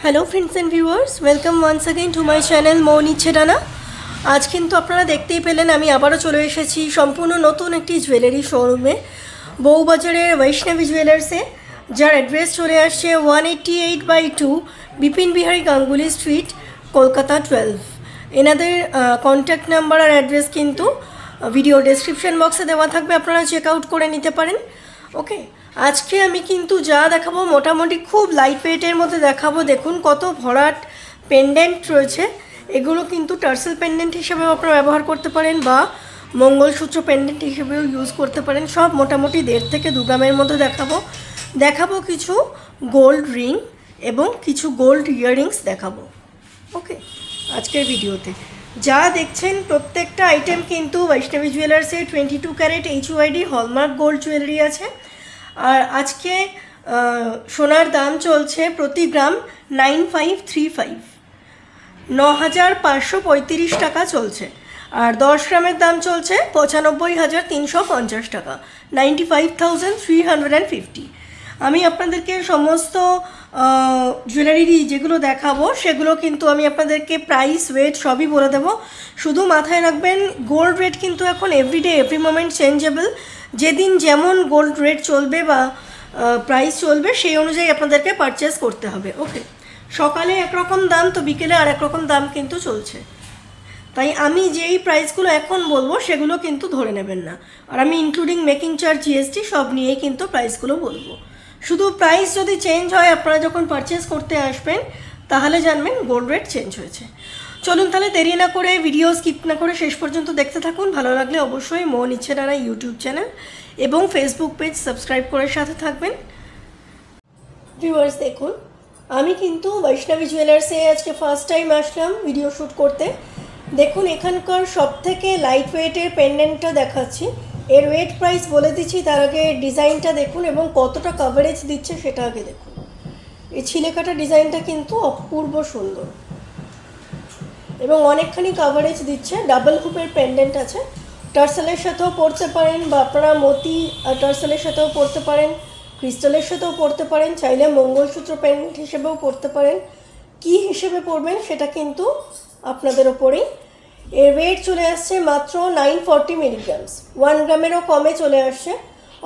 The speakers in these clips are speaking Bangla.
Hello friends and viewers, welcome once again to my channel मौ निচ্ছে ডানা। आज কিন্তু আপনারা দেখতেই পেলেন আমি আবারও চলে এসেছি সম্পূর্ণ নতুন একটি জুয়েলারি শোরুমে, বউবাজারের বৈষ্ণবী জুয়েলার্সে, যার অ্যাড্রেস চলে আসছে 188/2 বিপিন বিহারী গাঙ্গুলি স্ট্রিট, কলকাতা 12। এনাদের কন্ট্যাক্ট নাম্বার আর অ্যাড্রেস কিন্তু ভিডিও ডেসক্রিপশন বক্সে দেওয়া থাকবে, আপনারা চেক আউট করে নিতে পারেন। ওকে, আজকে আমি কিন্তু যা দেখাবো মোটামুটি খুব লাইট ওয়েটের মধ্যে দেখাবো। দেখুন কত ভরাট পেন্ডেন্ট রয়েছে, এগুলো কিন্তু টার্সেল পেন্ডেন্ট হিসেবেও আপনারা ব্যবহার করতে পারেন বা মঙ্গলসূত্র পেন্ডেন্ট হিসেবেও ইউজ করতে পারেন। সব মোটামুটি 1.5 থেকে 2 গ্রামের মধ্যে দেখাবো কিছু গোল্ড রিং এবং কিছু গোল্ড ইয়াররিংস দেখাবো। ওকে, আজকের ভিডিওতে যা দেখছেন প্রত্যেকটা আইটেম কিন্তু বৈষ্ণবী জুয়েলার্সে 22 carat HUID hallmark gold jewellery আছে। আর আজকে সোনার দাম চলছে প্রতি গ্রাম 9535, 9535 টাকা চলছে। আর 10 গ্রামের দাম চলছে 95,350 টাকা, 95,350। আমি আপনাদেরকে সমস্ত জুয়েলারি যেগুলো দেখাবো সেগুলো কিন্তু আমি আপনাদেরকে প্রাইস ওয়েট সবই বলে দেবো। শুধু মাথায় রাখবেন গোল্ড রেট কিন্তু এখন এভরিডে এভরি মোমেন্ট চেঞ্জেবল, যেদিন যেমন গোল্ড রেট চলবে বা প্রাইস চলবে সেই অনুযায়ী আপনাদেরকে পারচেস করতে হবে। ওকে, সকালে একরকম দাম তো বিকেলে আর একরকম দাম কিন্তু চলছে, তাই আমি যেই প্রাইসগুলো এখন বলবো সেগুলো কিন্তু ধরে নেবেন না। আর আমি ইনক্লুডিং মেকিং চার্জ GST সব নিয়েই কিন্তু প্রাইসগুলো বলবো। শুধু প্রাইস যদি চেঞ্জ হয় আপনারা যখন পারচেস করতে আসবেন তাহলে জানবেন গোল্ড রেট চেঞ্জ হয়েছে। চলুন তাহলে দেরি না করে ভিডিও স্কিপ না করে শেষ পর্যন্ত দেখতে থাকুন। ভালো লাগলে অবশ্যই মৌ নিচ্ছে ডানা ইউটিউব চ্যানেল এবং ফেসবুক পেজ সাবস্ক্রাইব করে সাথে থাকবেন। ভিউয়ার্স দেখুন, আমি কিন্তু বৈষ্ণবী জুয়েলার্সে আজকে ফার্স্ট টাইম আসলাম ভিডিও শ্যুট করতে। দেখুন এখানকার সবথেকে লাইট ওয়েটের পেন্ডেন্টটা দেখাচ্ছি, এর ওয়েট প্রাইস বলে দিচ্ছি, তার আগে ডিজাইনটা দেখুন এবং কতটা কভারেজ দিচ্ছে সেটা আগে দেখুন। এই ছিলেকাটা ডিজাইনটা কিন্তু অপূর্ব সুন্দর এবং অনেকখানি কভারেজ দিচ্ছে। ডাবল হুপের পেন্ডেন্ট আছে, টার্সেলের সাথেও পরতে পারেন বা আপনারা মতি টার্সেলের সাথেও পরতে পারেন, ক্রিস্টালের সাথেও পরতে পারেন, চাইলে মঙ্গলসূত্র পেন্ডেন্ট হিসেবেও পরতে পারেন। কি হিসেবে পরবেন সেটা কিন্তু আপনাদের ওপরেই। এর ওয়েট চলে আসছে মাত্র 940 মিলিগ্রামস, 1 গ্রামেরও কমে চলে আসছে।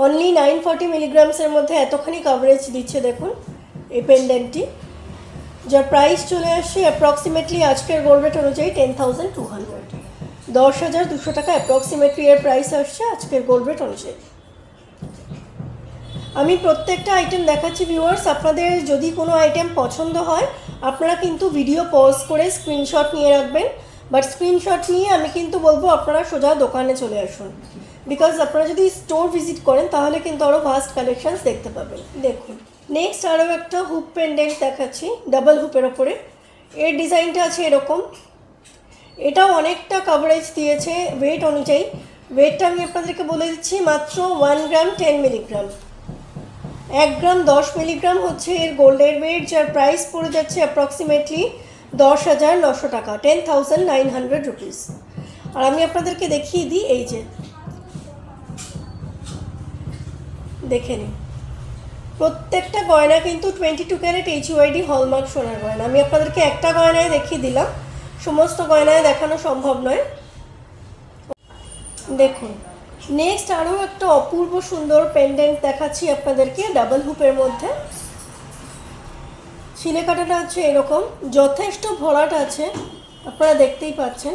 অনলি 940 মিলিগ্রামসের মধ্যে এতখানি কভারেজ দিচ্ছে দেখুন এই পেন্ডেন্টটি, যার প্রাইস চলে আসছে অ্যাপ্রক্সিমেটলি আজকের গোল্ড রেট অনুযায়ী 10,200, 10,200 টাকা অ্যাপ্রক্সিমেটলি এর প্রাইস আসছে আজকের গোল্ড রেট অনুযায়ী। আমি প্রত্যেকটা আইটেম দেখাচ্ছি ভিউয়ার্স, আপনাদের যদি কোনো আইটেম পছন্দ হয় আপনারা কিন্তু ভিডিও পজ করে স্ক্রিনশট নিয়ে রাখবেন, বাট স্ক্রিনশট নিয়ে আমি কিন্তু বলবো আপনারা সোজা দোকানে চলে আসুন, বিকজ আপনারা যদি স্টোর ভিজিট করেন তাহলে কিন্তু আরও ভাস্ট কালেকশানস দেখতে পাবেন। দেখুন নেক্সট আরও একটা হুপ পেন্ডেন্ট দেখাচ্ছি ডাবল হুপের ওপরে। এর ডিজাইনটা আছে এরকম, এটাও অনেকটা কভারেজ দিয়েছে ওয়েট অনুযায়ী। ওয়েটটা আমি আপনাদেরকে বলে দিচ্ছি মাত্র 1 গ্রাম 10 মিলিগ্রাম, 1 গ্রাম 10 মিলিগ্রাম হচ্ছে এর গোল্ডের ওয়েট, যার প্রাইস পড়ে যাচ্ছে অ্যাপ্রক্সিমেটলি 10,900 টাকা, 10,900 রুপিস। আর আমি আপনাদেরকে দেখিয়ে দিই, এই যে দেখে নিন প্রত্যেকটা গয়না কিন্তু 22 ক্যারেট HUID হলমার্ক সোনার গয়না। আমি আপনাদেরকে একটা গয়নায় দেখিয়ে দিলাম, সমস্ত গয়নায় দেখানো সম্ভব নয়। দেখুন নেক্সট আরও একটা অপূর্ব সুন্দর পেন্ডেন্ট দেখাচ্ছি আপনাদেরকে ডাবল হুপের মধ্যে। ছিলেকাটাটা আছে এরকম, যথেষ্ট ভরাট আছে আপনারা দেখতেই পাচ্ছেন।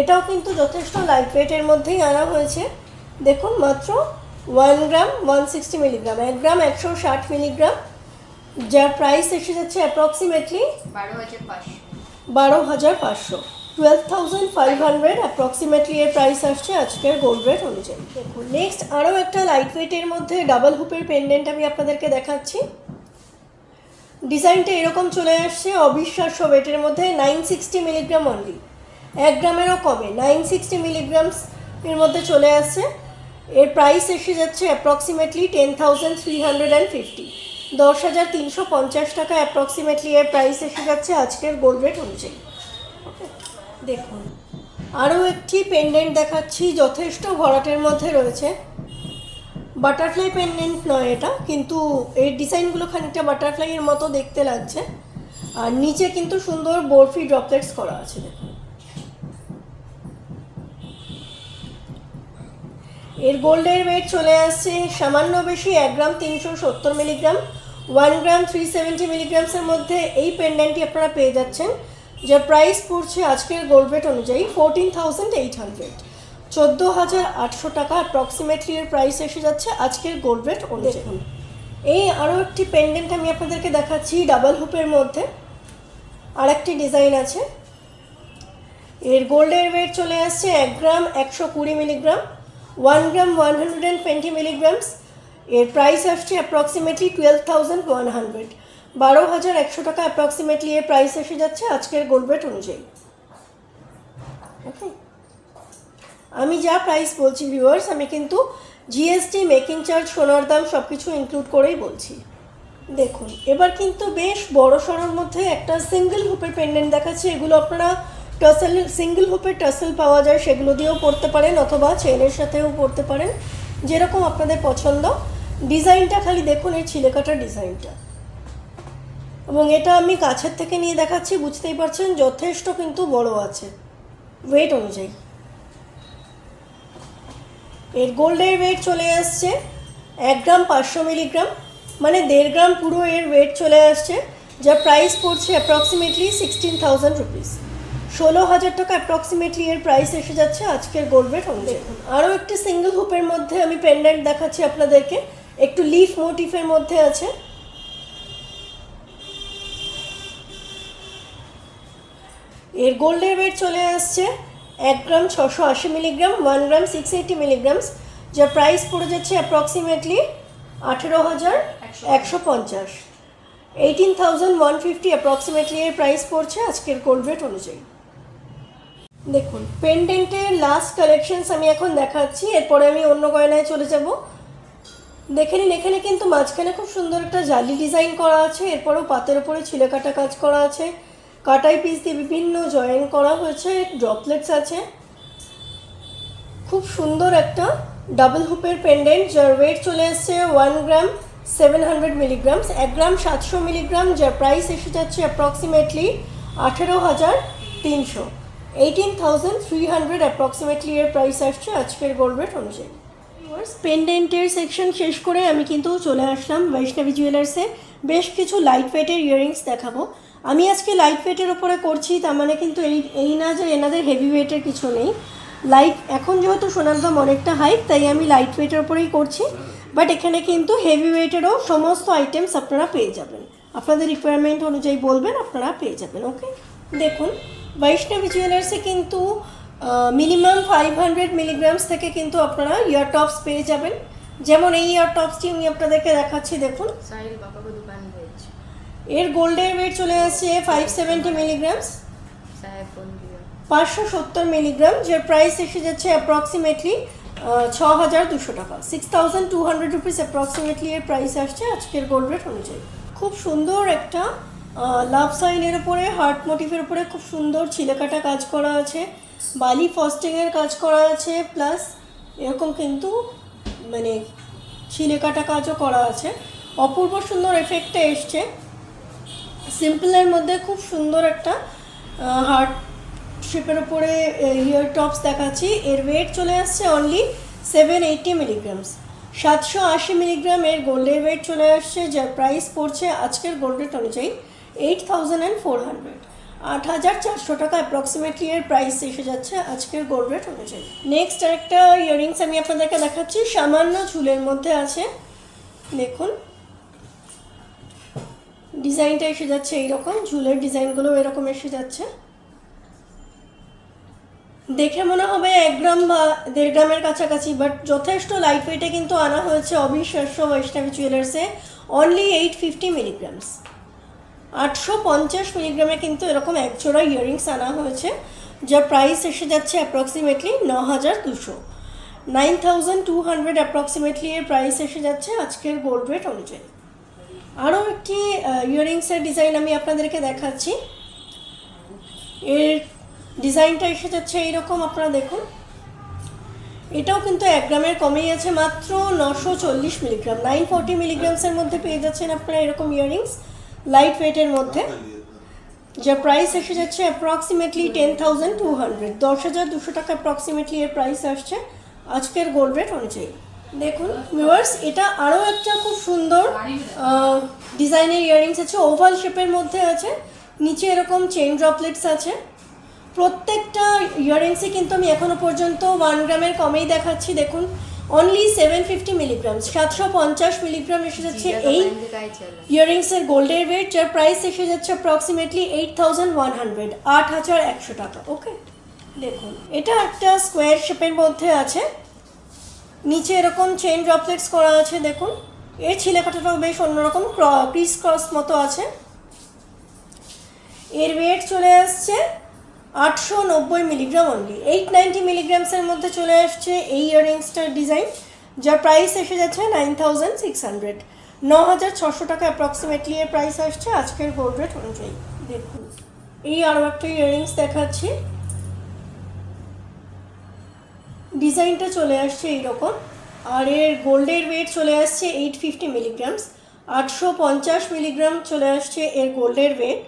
এটাও কিন্তু যথেষ্ট লাইট ওয়েটের মধ্যেই আনা হয়েছে। দেখুন মাত্র 1 গ্রাম 160 মিলিগ্রাম, 1 গ্রাম 160 মিলিগ্রাম, যার প্রাইস এসে যাচ্ছে অ্যাপ্রক্সিমেটলি 12,500, 12,500 অ্যাপ্রক্সিমেটলি এর প্রাইস আসছে আজকের গোল্ড রেট অনুযায়ী। দেখুন নেক্সট আরও একটা লাইট ওয়েটের মধ্যে ডাবল হুপের পেন্ডেন্ট আমি আপনাদেরকে দেখাচ্ছি। ডিজাইনটা এরকম চলে আসছে অবিশ্বাস্য ওয়েটের মধ্যে, 960 মিলিগ্রাম অনলি, 1 গ্রামেরও কমে 960 মিলিগ্রামস এর মধ্যে চলে আসছে। এর প্রাইস এসে যাচ্ছে অ্যাপ্রক্সিমেটলি 10,350, 10,350 টাকা অ্যাপ্রক্সিমেটলি এর প্রাইস এসে যাচ্ছে আজকের গোল্ড রেট অনুযায়ী। দেখুন আরও একটি পেন্ডেন্ট দেখাচ্ছি, যথেষ্ট ভরাটের মধ্যে রয়েছে। বাটারফ্লাই পেন্ডেন্ট নয় এটা, কিন্তু এর ডিজাইনগুলো খানিকটা বাটারফ্লাইয়ের মতো দেখতে লাগছে। আর নিচে কিন্তু সুন্দর বরফি ড্রপলেটস করা আছে। দেখুন এর গোল্ডের ওয়েট চলে আসছে সামান্য বেশি 1 গ্রাম 370 মিলিগ্রাম, 1 গ্রাম 370 মিলিগ্রামসের মধ্যে এই পেন্ডেন্টটি আপনারা পেয়ে যাচ্ছেন, যার প্রাইস পড়ছে আজকের গোল্ড রেট অনুযায়ী 14,800, 14,800 টাকা অ্যাপ্রক্সিমেটলি এর প্রাইস এসে যাচ্ছে আজকের গোল্ড রেট অনুযায়ী। এই আরও একটি পেন্ডেন্ট আমি আপনাদেরকে দেখাচ্ছি ডাবল হুপের মধ্যে, আর একটি ডিজাইন আছে। এর গোল্ডের ওয়েট চলে আসছে 1 গ্রাম 120 মিলিগ্রাম, 1 গ্রাম 120 মিলিগ্রামস, এর প্রাইস আসছে অ্যাপ্রক্সিমেটলি 12,100, 12,100 টাকা অ্যাপ্রক্সিমেটলি এর প্রাইস এসে যাচ্ছে আজকের গোল্ড রেট অনুযায়ী। ওকে, আমি যা প্রাইস বলছি ভিউয়ার্স, আমি কিন্তু জিএসটি, মেকিং চার্জ, সোনার দাম সব কিছু ইনক্লুড করেই বলছি। দেখুন এবার কিন্তু বেশ বড় সড়োর মধ্যে একটা সিঙ্গেল হুপের পেন্ডেন্ট দেখাচ্ছি। এগুলো আপনারা টাসেল, সিঙ্গেল হুপের টাসেল পাওয়া যায়, সেগুলো দিয়েও পরতে পারেন অথবা চেনের সাথেও পরতে পারেন, যেরকম আপনাদের পছন্দ। ডিজাইনটা খালি দেখুন, এর ছিলেকাটার ডিজাইনটা, এবং এটা আমি কাছের থেকে নিয়ে দেখাচ্ছি, বুঝতেই পারছেন যথেষ্ট কিন্তু বড় আছে ওয়েট অনুযায়ী। এর গোল্ডের ওয়েট চলে আসছে 1 গ্রাম 500 মিলিগ্রাম, মানে 1.5 গ্রাম পুরো এর ওয়েট চলে আসছে, যার প্রাইস পড়ছে অ্যাপ্রক্সিমেটলি 16,000 রুপিস, 16,000 টাকা অ্যাপ্রক্সিমেটলি এর প্রাইস এসে যাচ্ছে আজকের গোল্ড রেট অনুযায়ী। আরও একটি সিঙ্গেল হুপের মধ্যে আমি পেন্ডেন্ট দেখাচ্ছি আপনাদেরকে, একটু লিফ মোটিফের মধ্যে আছে। এর গোল্ডের ওয়েট চলে আসছে 1 গ্রাম 680 মিলিগ্রাম, 1 গ্রাম 680 মিলিগ্রামস, যার প্রাইস পড়ে যাচ্ছে অ্যাপ্রক্সিমেটলি 18,150, 18,150 অ্যাপ্রক্সিমেটলি এর প্রাইস পড়ছে আজকের গোল্ড রেট অনুযায়ী। দেখুন পেন্ডেন্টের লাস্ট কালেকশনস আমি এখন দেখাচ্ছি, এরপরে আমি অন্য গয়নায় চলে যাব। দেখে নিন, এখানে কিন্তু মাঝখানে খুব সুন্দর একটা জালি ডিজাইন করা আছে, এরপরেও পাতের উপরে ছিলে কাটা কাজ করা আছে, কাটাই পিস দিয়ে বিভিন্ন জয়েন করা হয়েছে, ড্রপলেটস আছে। খুব সুন্দর একটা ডাবল হুপের পেন্ডেন্ট, যার ওয়েট চলে আসছে 1 গ্রাম 700 মিলিগ্রামস, 1 গ্রাম 700 মিলিগ্রাম, যার প্রাইস এসে যাচ্ছে অ্যাপ্রক্সিমেটলি 18,300, 18,300 অ্যাপ্রক্সিমেটলি এর প্রাইস আসছে আজকের গোল্ড রেট অনুযায়ী। পেন্ডেন্টের সেকশন শেষ করে আমি কিন্তু চলে আসলাম বৈষ্ণবী জুয়েলার্সে। বেশ কিছু লাইট ওয়েটের ইয়াররিংস দেখাবো। আমি আজকে লাইট ওয়েটের ওপরে করছি, তার মানে কিন্তু এই না যে এনাদের হেভি ওয়েটের কিছু নেই। লাইট এখন যেহেতু সোনার দাম অনেকটা হাই, তাই আমি লাইট ওয়েটের ওপরেই করছি, বাট এখানে কিন্তু হেভি ওয়েটেরও সমস্ত আইটেমস আপনারা পেয়ে যাবেন, আপনাদের রিকোয়ারমেন্ট অনুযায়ী বলবেন, আপনারা পেয়ে যাবেন। ওকে, দেখুন বৈষ্ণবী জুয়েলার্সে কিন্তু মিনিমাম 500 মিলিগ্রামস থেকে কিন্তু আপনারা ইয়ার টপস পেয়ে যাবেন। যেমন এই ইয়ার টপসটি আমি আপনাদেরকে দেখাচ্ছি, দেখুন এর গোল্ডের ওয়েট চলে আসছে 570 মিলিগ্রামস, 570 মিলিগ্রাম, যার প্রাইস এসে যাচ্ছে অ্যাপ্রক্সিমেটলি 6,200 টাকা, 6,200 রুপিস অ্যাপ্রক্সিমেটলি এর প্রাইস আসছে আজকের গোল্ড রেট অনুযায়ী। খুব সুন্দর একটা লাভ সাইনের উপরে হার্ট মোটিভের উপরে খুব সুন্দর ছিলেকাটা কাজ করা আছে, বালি ফস্টিংয়ের কাজ করা আছে, প্লাস এরকম কিন্তু মানে ছিলেকাটা কাজও করা আছে। অপূর্ব সুন্দর এফেক্টটা এসছে। সিম্পলের মধ্যে খুব সুন্দর একটা হার্ট শেপের উপরে ইয়ার টপস দেখাচ্ছি। এর ওয়েট চলে আসছে অনলি 780 মিলিগ্রামস, 780 মিলিগ্রাম এর গোল্ডের ওয়েট চলে আসছে, যার প্রাইস পড়ছে আজকের গোল্ড রেট অনুযায়ী 8,400, 8,400 টাকা অ্যাপ্রক্সিমেটলি এর প্রাইস এসে যাচ্ছে আজকের গোল্ড রেট অনুযায়ী। নেক্সট আরেকটা ইয়াররিংস আমি আপনাদেরকে দেখাচ্ছি, সামান্য ঝুলের মধ্যে আছে। দেখুন ডিজাইনটা এসে যাচ্ছে এইরকম, ঝুলের ডিজাইনগুলো এরকম এসে যাচ্ছে। দেখে মনে হবে 1 গ্রাম বা 1.5 গ্রামের কাছাকাছি, বাট যথেষ্ট লাইট ওয়েটে কিন্তু আনা হয়েছে অবিশ্বাস্য বৈষ্ণবী জুয়েলার্সে। অনলি 850 মিলিগ্রামস, 850 মিলিগ্রামে কিন্তু এরকম এক জোড়া ইয়াররিংস আনা হয়েছে, যার প্রাইস এসে যাচ্ছে অ্যাপ্রক্সিমেটলি 9,200, 9,200 অ্যাপ্রক্সিমেটলি এর প্রাইস এসে যাচ্ছে আজকের গোল্ড রেট অনুযায়ী। আরও একটি ইয়াররিংসের ডিজাইন আমি আপনাদেরকে দেখাচ্ছি। এর ডিজাইনটা এসে যাচ্ছে এইরকম, আপনারা দেখুন। এটাও কিন্তু 1 গ্রামের কমেই আছে, মাত্র 940 মিলিগ্রাম, 940 মিলিগ্রামসের মধ্যে পেয়ে যাচ্ছেন আপনারা এরকম ইয়াররিংস লাইট ওয়েটের মধ্যে। যার প্রাইস এসে যাচ্ছে অ্যাপ্রক্সিমেটলি 10,200, 10,200 টাকা অ্যাপ্রক্সিমেটলি এর প্রাইস আসছে আজকের গোল্ড রেট অনুযায়ী। দেখুন ভিউয়ার্স, এটা আরও একটা খুব সুন্দর ডিজাইনের ইয়াররিংস আছে, ওভাল শেপের মধ্যে আছে, নিচে এরকম চেইন ড্রপলেটস আছে। প্রত্যেকটা ইয়াররিংসই কিন্তু আমি এখনো পর্যন্ত 1 গ্রামের কমেই দেখাচ্ছি। দেখুন অনলি 750 মিলিগ্রাম, 750 মিলিগ্রাম এসে যাচ্ছে এই ইয়াররিংসের গোল্ডের ওয়েট, যার প্রাইস এসে যাচ্ছে অ্যাপ্রক্সিমেটলি 8,100, 8,100 টাকা। ওকে, দেখুন এটা একটা স্কোয়ার শেপের মধ্যে আছে, নিচে এরকম চেইন ড্রপলেটস করা আছে। দেখুন এর ছিলেকাটাটাও বেশ অন্যরকম, ক্রিস ক্রস মতো আছে। এর ওয়েট চলে আসছে 890 মিলিগ্রাম অনলি, 890 মিলিগ্রামসের মধ্যে চলে আসছে এই ইয়াররিংসটার ডিজাইন, যার প্রাইস এসে যাচ্ছে 9,600, 9,600 টাকা অ্যাপ্রক্সিমেটলি এর প্রাইস আসছে আজকের গোল্ড রেট অনুযায়ী। দেখুন এই আরও একটা ইয়াররিংস দেখাচ্ছি, ডিজাইনটা চলে আসছে এইরকম, আর এর গোল্ডের ওয়েট চলে আসছে 850 মিলিগ্রামস, 850 মিলিগ্রাম চলে আসছে এর গোল্ডের ওয়েট,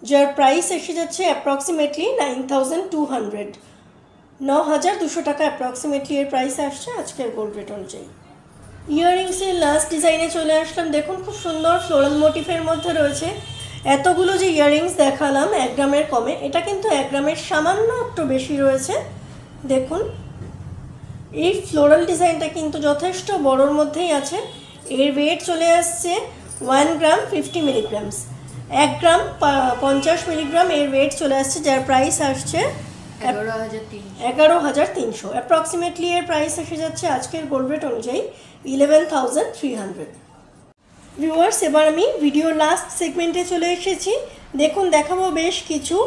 যার প্রাইস এসে যাচ্ছে অ্যাপ্রক্সিমেটলি 9,200, 9,200 টাকা অ্যাপ্রক্সিমেটলি এর প্রাইস আসছে আজকের গোল্ড রেট অনুযায়ী। ইয়াররিংসের লাস্ট ডিজাইনে চলে আসলাম। দেখুন খুব সুন্দর ফ্লোরাল মোটিফের মধ্যে রয়েছে। এতগুলো যে ইয়াররিংস দেখালাম 1 গ্রামের কমে, এটা কিন্তু 1 গ্রামের সামান্য একটু বেশি রয়েছে। দেখুন এই ফ্লোরাল ডিজাইনটা কিন্তু যথেষ্ট বড়োর মধ্যেই আছে। এর ওয়েট চলে আসছে 1 গ্রাম 50 মিলিগ্রামস, 1 গ্রাম 50 মিলিগ্রাম এর ওয়েট চলে আসছে, যার প্রাইস আসছে 11,300, অ্যাপ্রক্সিমেটলি এর প্রাইস এসে যাচ্ছে আজকের গোল্ড রেট অনুযায়ী 11,300। ভিউয়ার্স, এবার আমি ভিডিও লাস্ট সেগমেন্টে চলে এসেছি। দেখুন দেখাবো বেশ কিছু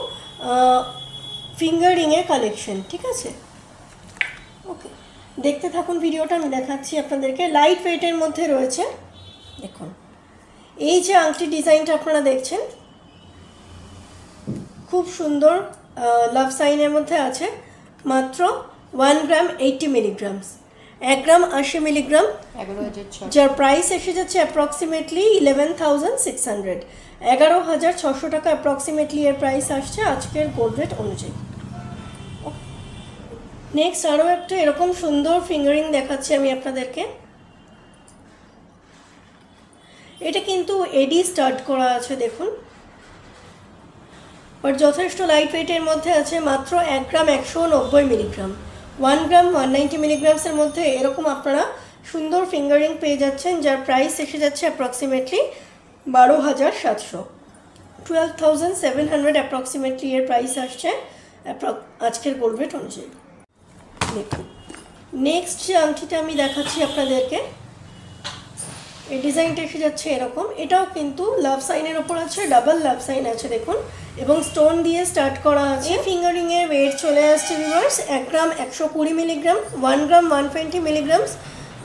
ফিঙ্গার রিংয়ের কালেকশন, ঠিক আছে? ওকে, দেখতে থাকুন ভিডিওটা, আমি দেখাচ্ছি আপনাদেরকে। লাইট ওয়েটের মধ্যে রয়েছে। দেখুন এই যে আংটি ডিজাইনটা আপনারা দেখছেন, খুব সুন্দর লাভ সাইনের মধ্যে আছে, মাত্র 1 গ্রাম 80 মিলিগ্রামস, 1 গ্রাম 80 মিলিগ্রাম, যার প্রাইস এসে যাচ্ছে অ্যাপ্রক্সিমেটলি 11,600, 11,600 টাকা অ্যাপ্রক্সিমেটলি এর প্রাইস আসছে আজকের গোল্ড রেট অনুযায়ী। নেক্সট আরও একটা এরকম সুন্দর ফিঙ্গারিং দেখাচ্ছি আমি আপনাদেরকে। এটা কিন্তু এডি স্টার্ট করা আছে, দেখুন, বাট যথেষ্ট লাইট ওয়েটের মধ্যে আছে, মাত্র 1 গ্রাম 190 মিলিগ্রাম, 1 গ্রাম 190 মিলিগ্রামসের মধ্যে এরকম আপনারা সুন্দর ফিঙ্গারিং পেয়ে যাচ্ছেন, যার প্রাইস এসে যাচ্ছে অ্যাপ্রক্সিমেটলি 12,700, 12,700 অ্যাপ্রক্সিমেটলি এর প্রাইস আসছে আজকের গোল্ড রেট অনুযায়ী। দেখুন নেক্সট যে আংটিটা আমি দেখাচ্ছি আপনাদেরকে, এই ডিজাইনটা এসে যাচ্ছে এরকম, এটাও কিন্তু লাভ সাইনের ওপর আছে, ডাবল লাভ সাইন আছে দেখুন, এবং স্টোন দিয়ে স্টার্ট করা আছে। ফিঙ্গারিংয়ের ওয়েট চলে আসছে ভিউয়ার্স 1 গ্রাম 120 মিলিগ্রাম, 1 গ্রাম 120 মিলিগ্রামস,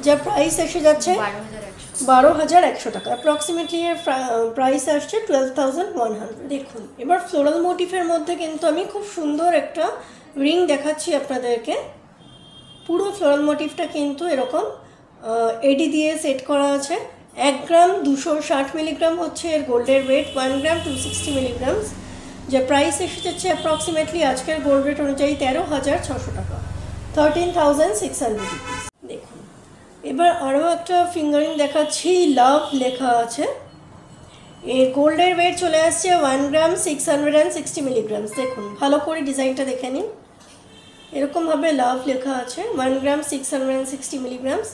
যার প্রাইস এসে যাচ্ছে 12,100 টাকা, অ্যাপ্রক্সিমেটলি এর প্রাইস আসছে 12,100। দেখুন এবার ফ্লোরাল মোটিফের মধ্যে কিন্তু আমি খুব সুন্দর একটা রিং দেখাচ্ছি আপনাদেরকে। পুরো ফ্লোরাল মোটিফটা কিন্তু এরকম এডি দিয়ে সেট করা আছে। 1 গ্রাম 260 মিলিগ্রাম হচ্ছে এর গোল্ডের ওয়েট, 1 গ্রাম 260 মিলিগ্রামস, যার প্রাইস এসে যাচ্ছে অ্যাপ্রক্সিমেটলি আজকের গোল্ড রেট অনুযায়ী 13,600 টাকা, 13,600 রুপিস। দেখুন এবার আরও একটা ফিঙ্গারিং দেখাচ্ছি, লাভ লেখা আছে। এর গোল্ডের ওয়েট চলে আসছে 1 গ্রাম 660 মিলিগ্রামস। দেখুন ভালো করে ডিজাইনটা দেখে নিন, এরকমভাবে লাভ লেখা আছে, 1 গ্রাম 660 মিলিগ্রামস,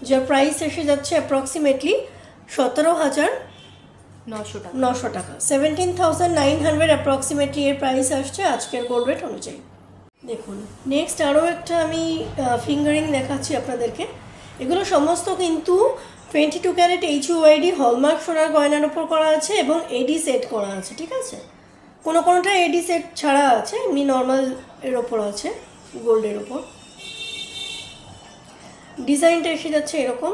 যার প্রাইস এসে যাচ্ছে অ্যাপ্রক্সিমেটলি 17,900 টাকা, 17,900 অ্যাপ্রক্সিমেটলি এর প্রাইস আসছে আজকের গোল্ড রেট অনুযায়ী। দেখুন নেক্সট আরও একটা আমি ফিঙ্গারিং দেখাচ্ছি আপনাদেরকে। এগুলো সমস্ত কিন্তু 22 ক্যারেট HUID হলমার্ক সোনার গয়নার উপর করা আছে এবং এডি সেট করা আছে, ঠিক আছে? কোনোটা এডি সেট ছাড়া আছে, এমনি নর্মাল এর ওপর আছে, গোল্ডের ওপর। ডিজাইনটা এসে যাচ্ছে এরকম,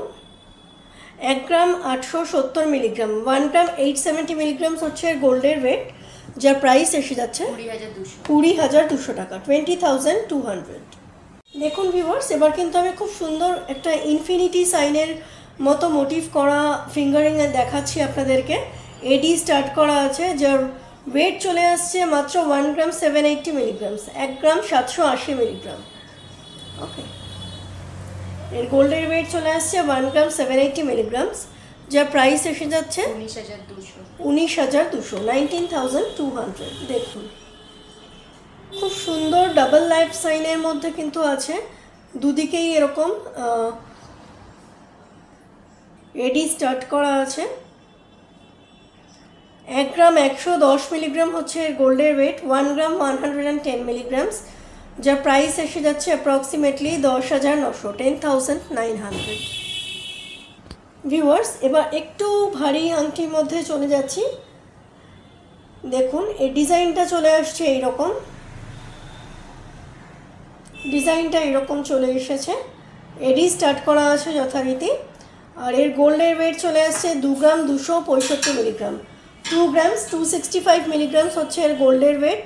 1 গ্রাম 870 মিলিগ্রাম, 1 গ্রাম 870 মিলিগ্রামস হচ্ছে গোল্ডের ওয়েট, যার প্রাইস এসে যাচ্ছে 20,200 টাকা, 20,200। দেখুন ভিউয়ার্স, এবার কিন্তু আমি খুব সুন্দর একটা ইনফিনিটি সাইনের মতো মোটিভ করা ফিঙ্গারিং দেখাচ্ছি আপনাদেরকে। এডি স্টার্ট করা আছে, যার ওয়েট চলে আসছে মাত্র 1 গ্রাম 780 মিলিগ্রামস, 1 গ্রাম 780 মিলিগ্রাম। ওকে, এর গোল্ডের ওয়েট চলে আসছে 1 গ্রাম 780 মিলিগ্রামস, যার প্রাইস এসে যাচ্ছে 19,200, 19,200। দেখুন খুব সুন্দর ডাবল লাইফ সাইনের মধ্যে কিন্তু আছে, দুদিকেই এরকম এডি স্টার্ট করা আছে। 1 গ্রাম 110 মিলিগ্রাম হচ্ছে এর গোল্ডের ওয়েট, 1 গ্রাম 110 মিলিগ্রামস, যার প্রাইস এসে যাচ্ছে অ্যাপ্রক্সিমেটলি 10,900, 10,900। ভিউয়ার্স, এবার একটু ভারী আংটির মধ্যে চলে যাচ্ছি। দেখুন এই ডিজাইনটা চলে আসছে এইরকম, ডিজাইনটা এরকম চলে এসেছে, এডি স্টার্ট করা আছে যথারীতি। আর এর গোল্ডের ওয়েট চলে আসছে 2 গ্রাম 265 মিলিগ্রাম, 2 গ্রামস 265 মিলিগ্রামস হচ্ছে এর গোল্ডের ওয়েট,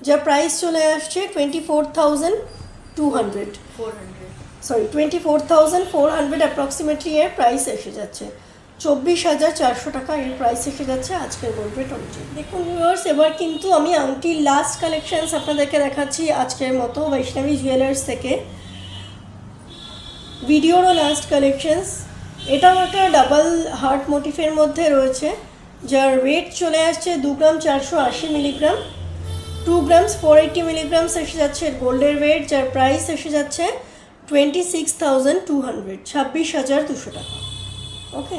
যার প্রাইস চলে আসছে 24,400 অ্যাপ্রক্সিমেটলি এর প্রাইস এসে যাচ্ছে, 24,400 টাকা এর প্রাইস এসে যাচ্ছে আজকের গোল্ড রেট অনুযায়ী। দেখুন ভিউয়ার্স, এবার কিন্তু আমি আংটির লাস্ট কালেকশনস আপনাদেরকে দেখাচ্ছি আজকের মতো বৈষ্ণবী জুয়েলার্স থেকে। ভিডিওরও লাস্ট কালেকশনস, এটাও একটা ডাবল হার্ট মোটিফের মধ্যে রয়েছে, যার ওয়েট চলে আসছে 2 গ্রাম 480 মিলিগ্রাম, 2 গ্রামস 480 মিলিগ্রামস এসে যাচ্ছে গোল্ডের ওয়েট, যার প্রাইস এসে যাচ্ছে 26,200, 26,200 টাকা। ওকে।